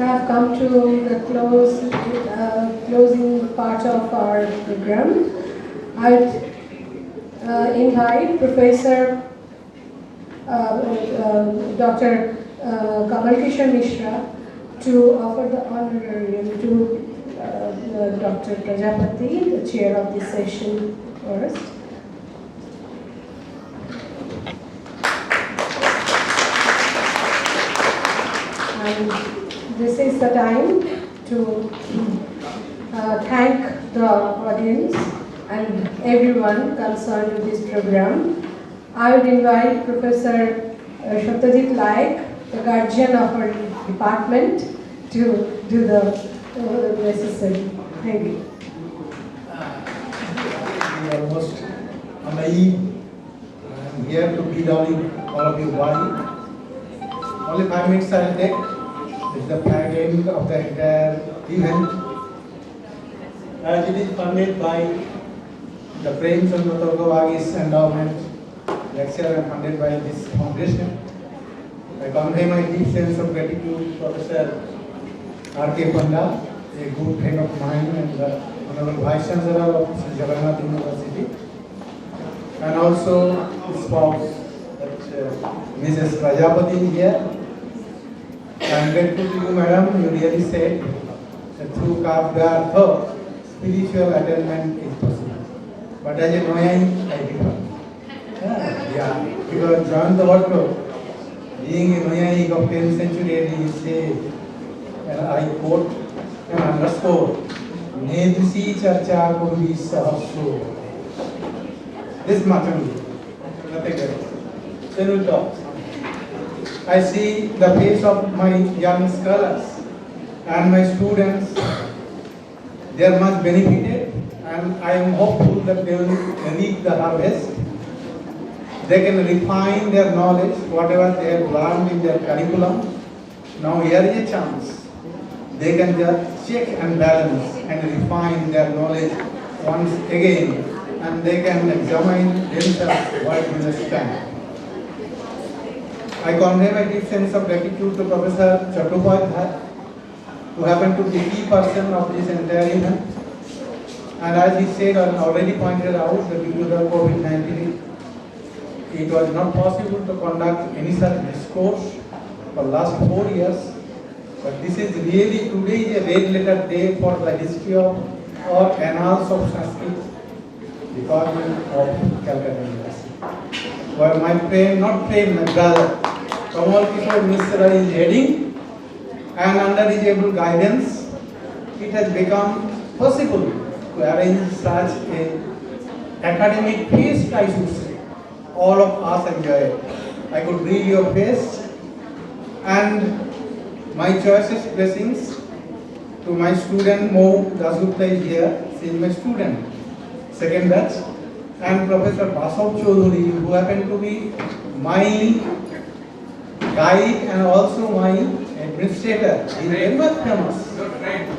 have come to the closing part of our program. I'd invite Professor Dr. Kamal Kishore Mishra to offer the honorarium to Dr. Prajapati, the chair of this session, first. And this is the time to thank the audience and everyone concerned with this program. I would invite Professor Satyajit Laik, the guardian of our department, to do the necessary. Thank you. We are almost on the eve. I'm here to be telling all of you why. Only 5 minutes I'll take. It's the flag end of the entire event. As it is funded by the Premchandra Torgavagi's Endowment, lecture and funded by this foundation. I convey my deep sense of gratitude to Professor R.K. Panda, a good friend of mine and the Honorable Vice Chancellor of Sri Jagannath University, and also his spouse, Mrs. Prajapati here. I am grateful to you, madam. You really said that through Kavya thought, spiritual attainment is possible. But as a Noyan, I differ. Yeah, because John the Wardrobe, being a Noyan of 10th century, he said, and I quote and underscore, Nedusi Chacha Kurvi Sahasho. This much only, nothing else. Then we'll talk. I see the face of my young scholars and my students. They are much benefited, and I am hopeful that they will reap the harvest. They can refine their knowledge, whatever they have learned in their curriculum. Now here is a chance. They can just check and balance and refine their knowledge once again, and they can examine themselves what they understand. I convey my deep sense of gratitude to Professor Chattopadhyay, who happened to be the key person of this entire event. And as he said and already pointed out, that due to the COVID-19, it was not possible to conduct any such discourse for the last 4 years. But this is really, today is a red letter day for the history of or annals of Sanskrit, Department of Calcutta University. Where my friend, not friend, my brother, Kamal Kishore Mishra is heading, and under his able guidance, it has become possible to arrange such a academic feast, I should say. All of us enjoy it. I could read your face, and my choicest blessings to my student Mo Dasgupta is here. She is my student, second batch, and Professor Basav Chaudhuri, who happened to be my guide and also my administrator. He is very much famous.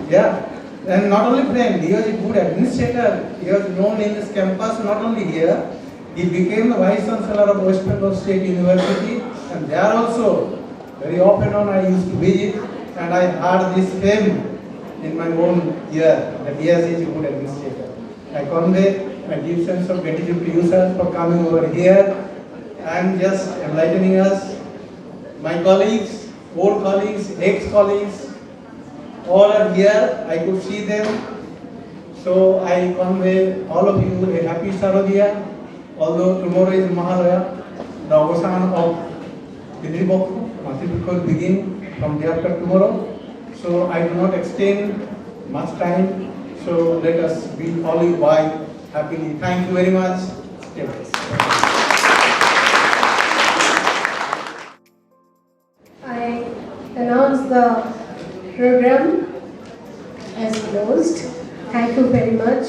Yeah, and not only friend, he was a good administrator. He was known in this campus, not only here. He became the Vice Chancellor of West Bengal State University, and there also, very often on I used to visit, and I heard this fame in my own ear that yes, he is a good administrator. I convey my deep sense of gratitude to you, sir, for coming over here and just enlightening us. My colleagues, old colleagues, ex-colleagues, all are here. I could see them. So I convey all of you a happy Sarodhiya. Although tomorrow is Mahalaya, the Avasan of Pitrupaksha, Matripakha will begin from day after tomorrow. So I do not extend much time. So let us be all white happily. Thank you very much. Stay with us. I announce the program as closed. Thank you very much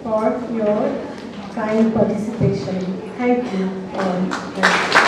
for your kind participation. Thank you all.